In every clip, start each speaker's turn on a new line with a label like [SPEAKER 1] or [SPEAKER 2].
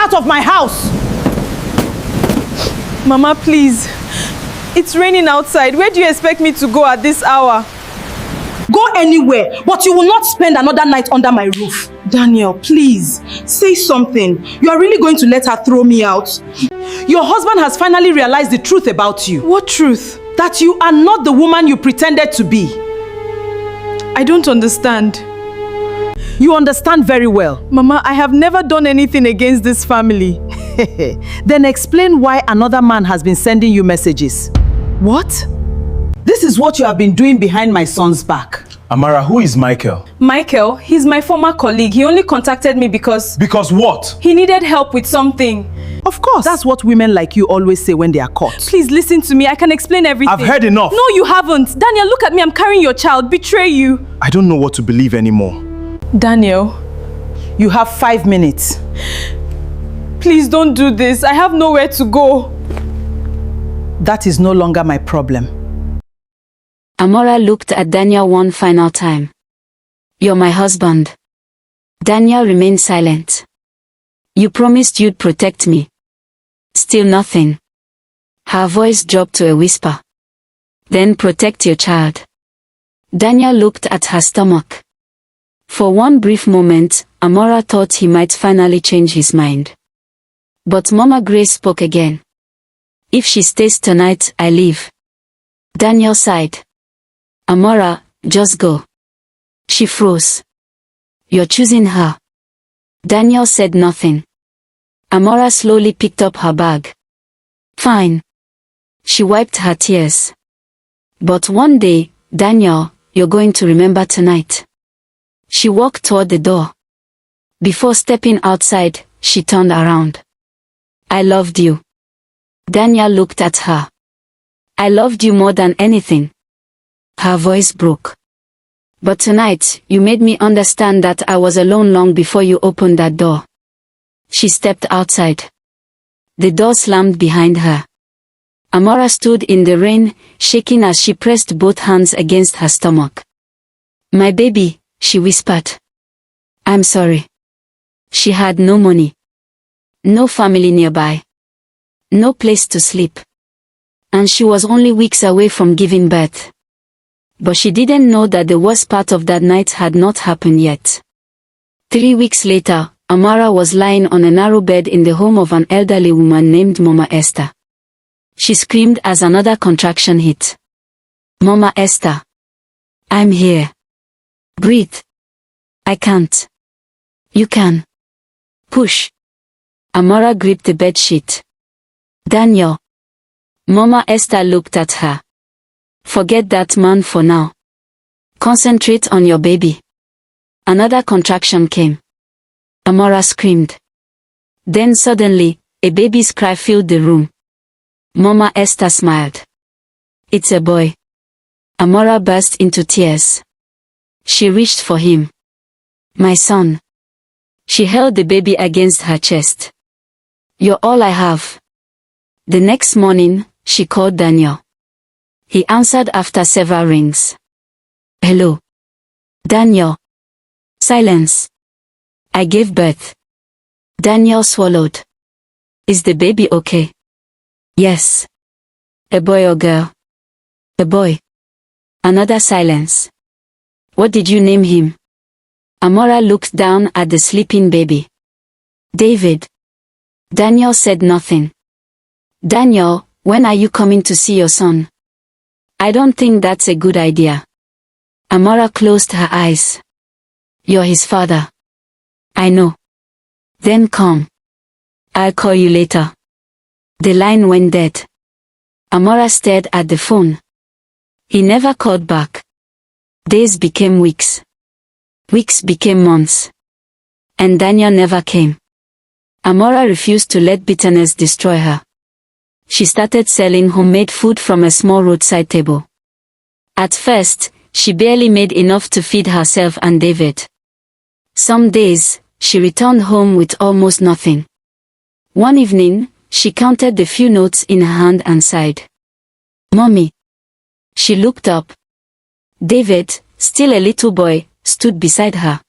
[SPEAKER 1] out of my house!
[SPEAKER 2] Mama, please. It's raining outside. Where do you expect me to go at this hour?
[SPEAKER 1] Go anywhere, but you will not spend another night under my roof. Daniel, please, say something. You are really going to let her throw me out? Your husband has finally realized the truth about you.
[SPEAKER 2] What truth?
[SPEAKER 1] That you are not the woman you pretended to be.
[SPEAKER 2] I don't understand.
[SPEAKER 1] You understand very well.
[SPEAKER 2] Mama, I have never done anything against this family.
[SPEAKER 1] Then explain why another man has been sending you messages.
[SPEAKER 2] What?
[SPEAKER 1] This is what you have been doing behind my son's back.
[SPEAKER 3] Amara, who is Michael?
[SPEAKER 2] Michael, he's my former colleague. He only contacted me because...
[SPEAKER 3] Because what?
[SPEAKER 2] He needed help with something.
[SPEAKER 1] Of course. That's what women like you always say when they are caught.
[SPEAKER 2] Please listen to me. I can explain everything.
[SPEAKER 3] I've heard enough.
[SPEAKER 2] No, you haven't. Daniel, look at me. I'm carrying your child. Betray you.
[SPEAKER 3] I don't know what to believe anymore.
[SPEAKER 2] Daniel.
[SPEAKER 1] You have 5 minutes.
[SPEAKER 2] Please don't do this. I have nowhere to go.
[SPEAKER 1] That is no longer my problem.
[SPEAKER 4] Amara looked at Daniel one final time. You're my husband. Daniel remained silent. You promised you'd protect me. Still nothing. Her voice dropped to a whisper. Then protect your child. Daniel looked at her stomach. For one brief moment, Amara thought he might finally change his mind. But Mama Grace spoke again. If she stays tonight, I leave. Daniel sighed. Amara, just go. She froze. You're choosing her. Daniel said nothing. Amara slowly picked up her bag. Fine. She wiped her tears. But one day, Daniel, you're going to remember tonight. She walked toward the door. Before stepping outside, she turned around. I loved you. Daniel looked at her. I loved you more than anything. Her voice broke. But tonight, you made me understand that I was alone long before you opened that door. She stepped outside. The door slammed behind her. Amara stood in the rain, shaking as she pressed both hands against her stomach. My baby, she whispered. I'm sorry. She had no money. No family nearby. No place to sleep. And she was only weeks away from giving birth. But she didn't know that the worst part of that night had not happened yet. 3 weeks later, Amara was lying on a narrow bed in the home of an elderly woman named Mama Esther. She screamed as another contraction hit. Mama Esther. I'm here. Breathe. I can't. You can. Push. Amara gripped the bedsheet. Daniel. Mama Esther looked at her. Forget that man for now. Concentrate on your baby. Another contraction came. Amara screamed. Then suddenly, a baby's cry filled the room. Mama Esther smiled. It's a boy. Amara burst into tears. She reached for him. My son. She held the baby against her chest. You're all I have. The next morning, she called Daniel. He answered after several rings. Hello. Daniel. Silence. I gave birth. Daniel swallowed. Is the baby okay? Yes. A boy or girl? A boy. Another silence. What did you name him? Amara looked down at the sleeping baby. David. Daniel said nothing. Daniel, when are you coming to see your son? I don't think that's a good idea. Amara closed her eyes. You're his father. I know. Then come. I'll call you later. The line went dead. Amara stared at the phone. He never called back. Days became weeks. Weeks became months. And Daniel never came. Amara refused to let bitterness destroy her. She started selling homemade food from a small roadside table. At first, she barely made enough to feed herself and David. Some days, she returned home with almost nothing. One evening, she counted the few notes in her hand and sighed. Mommy. She looked up. David, still a little boy, stood beside her.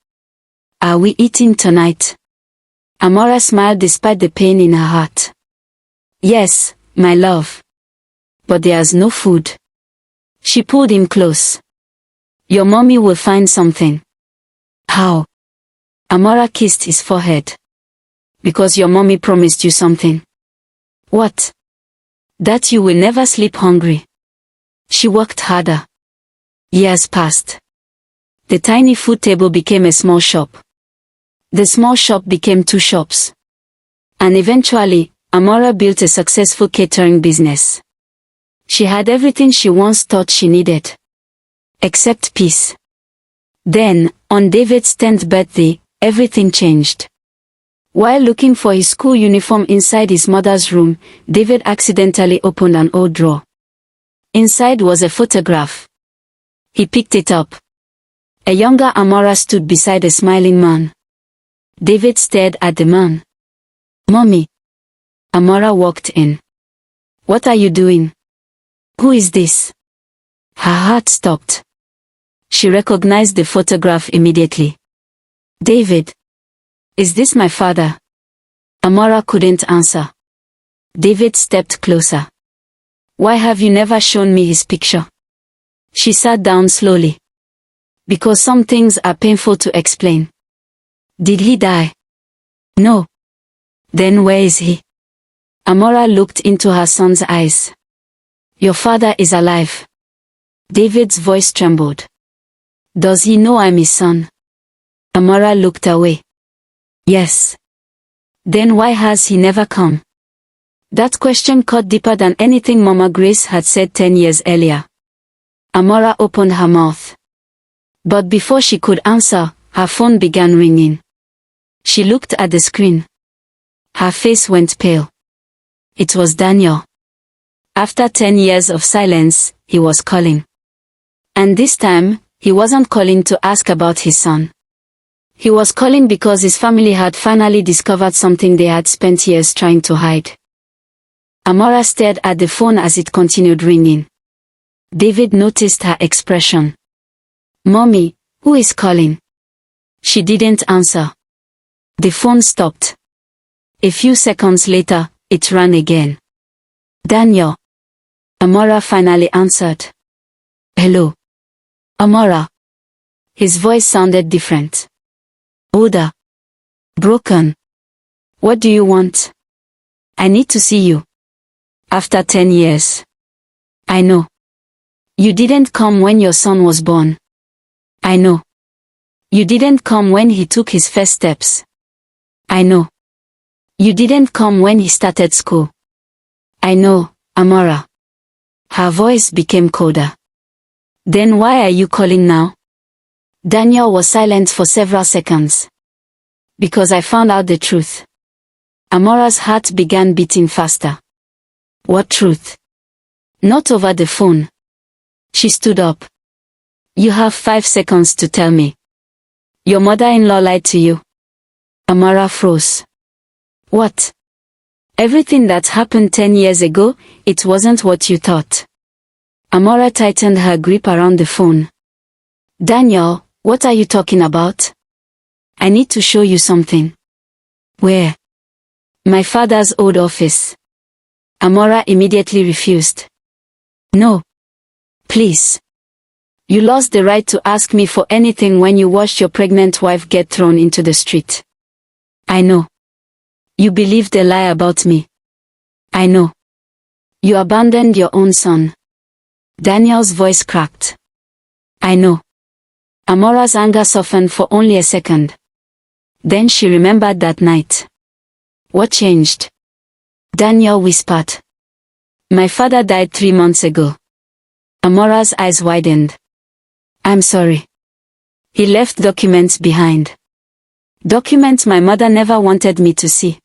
[SPEAKER 4] Are we eating tonight? Amara smiled despite the pain in her heart. Yes, my love. But there's no food. She pulled him close. Your mommy will find something. How? Amara kissed his forehead. Because your mommy promised you something. What? That you will never sleep hungry. She worked harder. Years passed. The tiny food table became a small shop. The small shop became 2 shops. And eventually, Amara built a successful catering business. She had everything she once thought she needed. Except peace. Then, on David's 10th birthday, everything changed. While looking for his school uniform inside his mother's room, David accidentally opened an old drawer. Inside was a photograph. He picked it up. A younger Amara stood beside a smiling man. David stared at the man. Mommy. Amara walked in. What are you doing? Who is this? Her heart stopped. She recognized the photograph immediately. David. Is this my father? Amara couldn't answer. David stepped closer. Why have you never shown me his picture? She sat down slowly. Because some things are painful to explain. Did he die? No. Then where is he? Amara looked into her son's eyes. Your father is alive. David's voice trembled. Does he know I'm his son? Amara looked away. Yes. Then why has he never come? That question cut deeper than anything Mama Grace had said 10 years earlier. Amara opened her mouth. But before she could answer, her phone began ringing. She looked at the screen. Her face went pale. It was Daniel. After 10 years of silence, he was calling. And this time, he wasn't calling to ask about his son. He was calling because his family had finally discovered something they had spent years trying to hide. Amara stared at the phone as it continued ringing. David noticed her expression. Mommy, who is calling? She didn't answer. The phone stopped. A few seconds later, it rang again. Daniel. Amara finally answered. Hello. Amara. His voice sounded different. Older. Broken. What do you want? I need to see you. After 10 years. I know. You didn't come when your son was born. I know. You didn't come when he took his first steps. I know. You didn't come when he started school. I know, Amara. Her voice became colder. Then why are you calling now? Daniel was silent for several seconds. Because I found out the truth. Amara's heart began beating faster. What truth? Not over the phone. She stood up. You have 5 seconds to tell me. Your mother-in-law lied to you. Amara froze. What? Everything that happened 10 years ago, it wasn't what you thought. Amara tightened her grip around the phone. Daniel, what are you talking about? I need to show you something. Where? My father's old office. Amara immediately refused. No. Please. You lost the right to ask me for anything when you watched your pregnant wife get thrown into the street. I know. You believed a lie about me. I know. You abandoned your own son. Daniel's voice cracked. I know. Amara's anger softened for only a second. Then she remembered that night. What changed? Daniel whispered. My father died 3 months ago. Amara's eyes widened. I'm sorry. He left documents behind. Documents my mother never wanted me to see.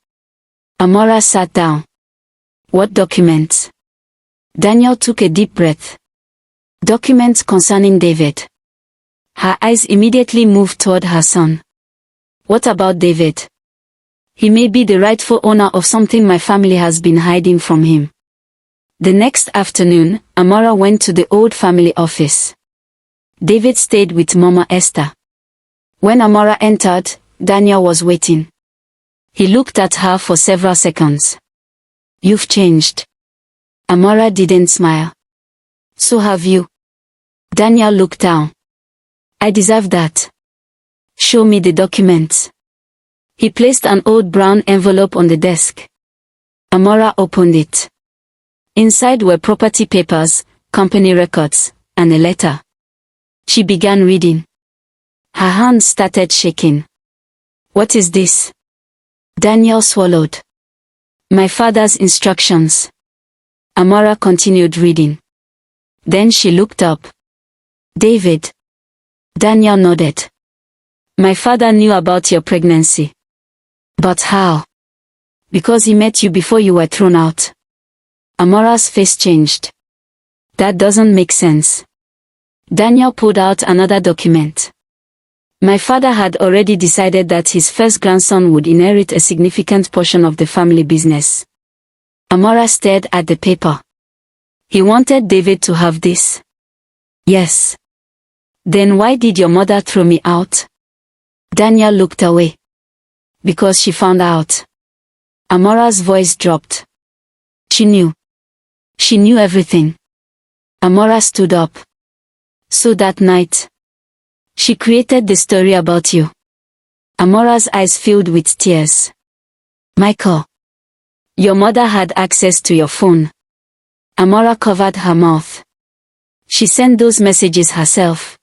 [SPEAKER 4] Amara sat down. What documents? Daniel took a deep breath. Documents concerning David. Her eyes immediately moved toward her son. What about David? He may be the rightful owner of something my family has been hiding from him. The next afternoon, Amara went to the old family office. David stayed with Mama Esther. When Amara entered, Daniel was waiting. He looked at her for several seconds. You've changed. Amara didn't smile. So have you. Daniel looked down. I deserve that. Show me the documents. He placed an old brown envelope on the desk. Amara opened it. Inside were property papers, company records, and a letter. She began reading. Her hands started shaking. What is this? Daniel swallowed. My father's instructions. Amara continued reading. Then she looked up. David. Daniel nodded. My father knew about your pregnancy. But how? Because he met you before you were thrown out. Amara's face changed. That doesn't make sense. Daniel pulled out another document. My father had already decided that his first grandson would inherit a significant portion of the family business. Amara stared at the paper. He wanted David to have this. Yes. Then why did your mother throw me out? Daniel looked away. Because she found out. Amara's voice dropped. She knew. She knew everything. Amara stood up. So that night, she created the story about you. Amara's eyes filled with tears. Michael. Your mother had access to your phone. Amara covered her mouth. She sent those messages herself.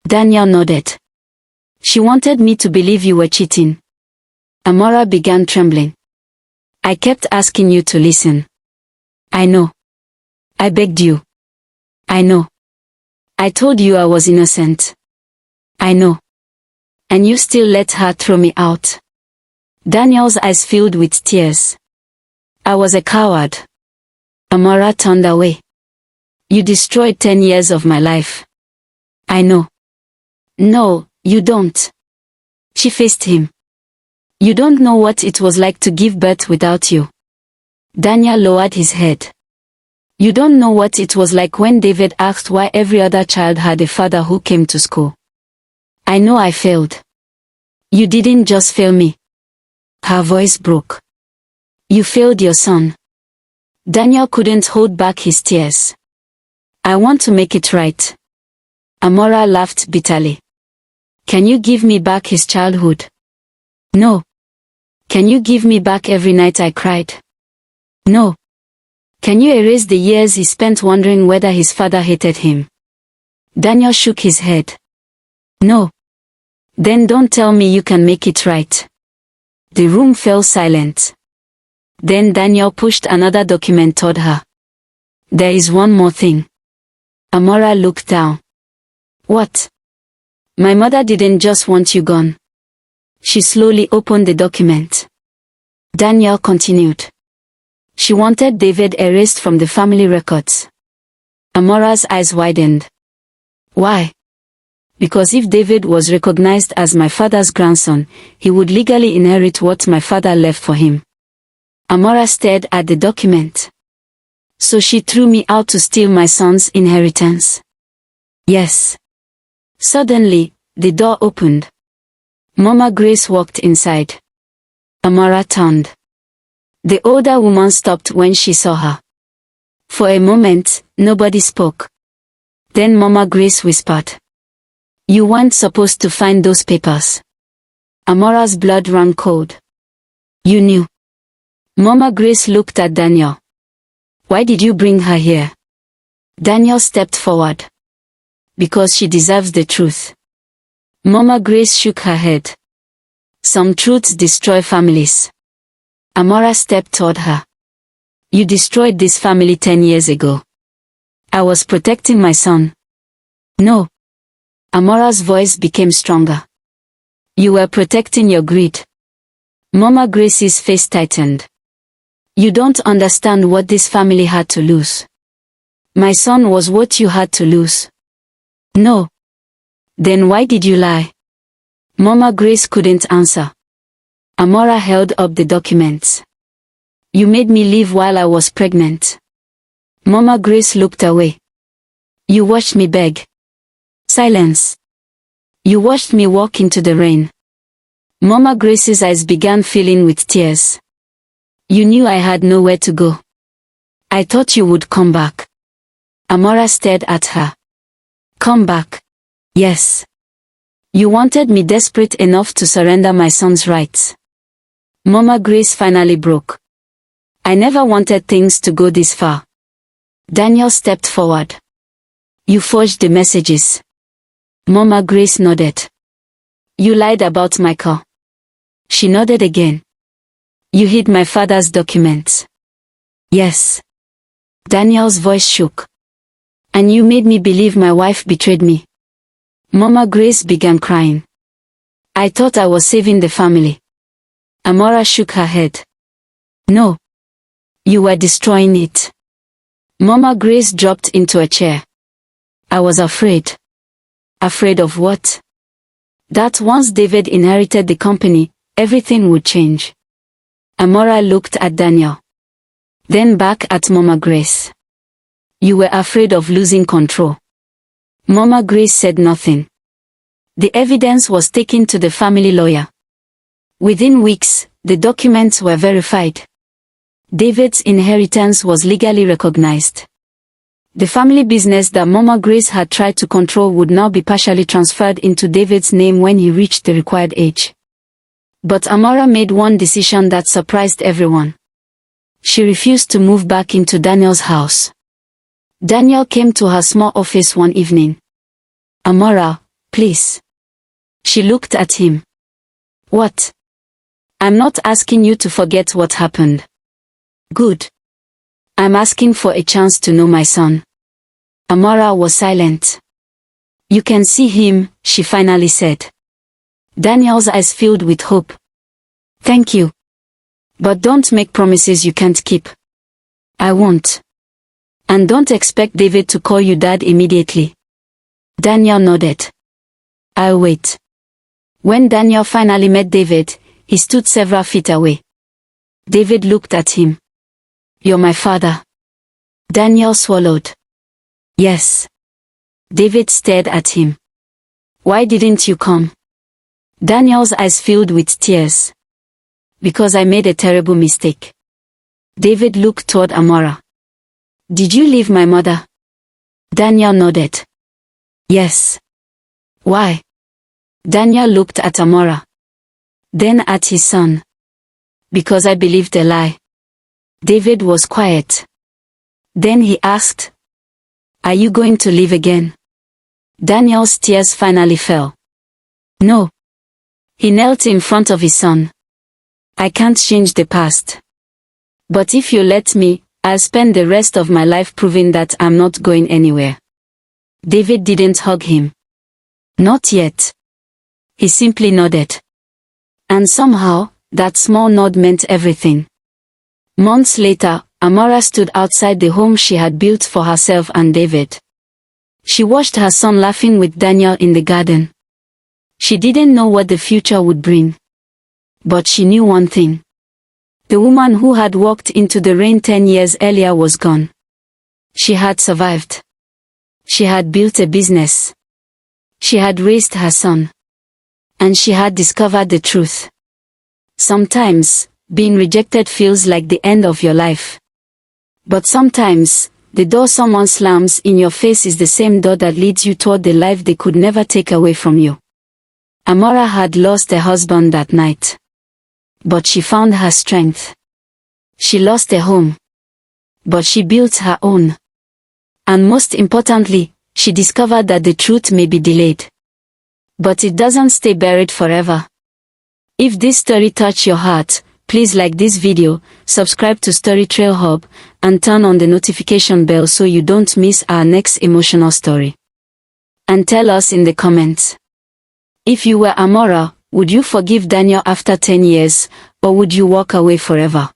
[SPEAKER 4] Daniel nodded. She wanted me to believe you were cheating. Amara began trembling. I kept asking you to listen. I know. I begged you. I know. I told you I was innocent. I know. And you still let her throw me out. Daniel's eyes filled with tears. I was a coward. Amara turned away. You destroyed 10 years of my life. I know. No, you don't. She faced him. You don't know what it was like to give birth without you. Daniel lowered his head. You don't know what it was like when David asked why every other child had a father who came to school. I know I failed. You didn't just fail me. Her voice broke. You failed your son. Daniel couldn't hold back his tears. I want to make it right. Amara laughed bitterly. Can you give me back his childhood? No. Can you give me back every night I cried? No. Can you erase the years he spent wondering whether his father hated him? Daniel shook his head. No. Then don't tell me you can make it right. The room fell silent. Then Daniel pushed another document toward her. There is one more thing. Amara looked down. What? My mother didn't just want you gone. She slowly opened the document. Daniel continued. She wanted David erased from the family records. Amara's eyes widened. Why? Because if David was recognized as my father's grandson, he would legally inherit what my father left for him. Amara stared at the document. So she threw me out to steal my son's inheritance. Yes. Suddenly, the door opened. Mama Grace walked inside. Amara turned. The older woman stopped when she saw her. For a moment, nobody spoke. Then Mama Grace whispered. You weren't supposed to find those papers. Amara's blood ran cold. You knew. Mama Grace looked at Daniel. Why did you bring her here? Daniel stepped forward. Because she deserves the truth. Mama Grace shook her head. Some truths destroy families. Amara stepped toward her. You destroyed this family 10 years ago. I was protecting my son. No. Amara's voice became stronger. You were protecting your greed. Mama Grace's face tightened. You don't understand what this family had to lose. My son was what you had to lose. No. Then why did you lie? Mama Grace couldn't answer. Amara held up the documents. You made me leave while I was pregnant. Mama Grace looked away. You watched me beg. Silence. You watched me walk into the rain. Mama Grace's eyes began filling with tears. You knew I had nowhere to go. I thought you would come back. Amara stared at her. Come back. Yes. You wanted me desperate enough to surrender my son's rights. Mama Grace finally broke. I never wanted things to go this far. Daniel stepped forward. You forged the messages. Mama Grace nodded. You lied about Michael. She nodded again. You hid my father's documents. Yes. Daniel's voice shook. And you made me believe my wife betrayed me. Mama Grace began crying. I thought I was saving the family. Amara shook her head. No. You were destroying it. Mama Grace dropped into a chair. I was afraid. Afraid of what? That once David inherited the company, everything would change. Amara looked at Daniel. Then back at Mama Grace. You were afraid of losing control. Mama Grace said nothing. The evidence was taken to the family lawyer. Within weeks, the documents were verified. David's inheritance was legally recognized. The family business that Mama Grace had tried to control would now be partially transferred into David's name when he reached the required age. But Amara made one decision that surprised everyone. She refused to move back into Daniel's house. Daniel came to her small office one evening. Amara, please. She looked at him. What? I'm not asking you to forget what happened. Good. I'm asking for a chance to know my son. Amara was silent. You can see him, she finally said. Daniel's eyes filled with hope. Thank you. But don't make promises you can't keep. I won't. And don't expect David to call you dad immediately. Daniel nodded. I'll wait. When Daniel finally met David, he stood several feet away. David looked at him. You're my father. Daniel swallowed. Yes. David stared at him. Why didn't you come? Daniel's eyes filled with tears. Because I made a terrible mistake. David looked toward Amara. Did you leave my mother? Daniel nodded. Yes. Why? Daniel looked at Amara. Then at his son. Because I believed a lie. David was quiet. Then he asked, Are you going to leave again? Daniel's tears finally fell. No. He knelt in front of his son. I can't change the past. But if you let me, I'll spend the rest of my life proving that I'm not going anywhere. David didn't hug him. Not yet. He simply nodded. And somehow, that small nod meant everything. Months later, Amara stood outside the home she had built for herself and David. She watched her son laughing with Daniel in the garden. She didn't know what the future would bring. But she knew one thing. The woman who had walked into the rain 10 years earlier was gone. She had survived. She had built a business. She had raised her son. And she had discovered the truth. Sometimes, being rejected feels like the end of your life. But sometimes, the door someone slams in your face is the same door that leads you toward the life they could never take away from you. Amara had lost a husband that night. But she found her strength. She lost a home. But she built her own. And most importantly, she discovered that the truth may be delayed. But it doesn't stay buried forever. If this story touched your heart, please like this video, subscribe to StoryTrail Hub, and turn on the notification bell so you don't miss our next emotional story. And tell us in the comments. If you were Amara, would you forgive Daniel after 10 years, or would you walk away forever?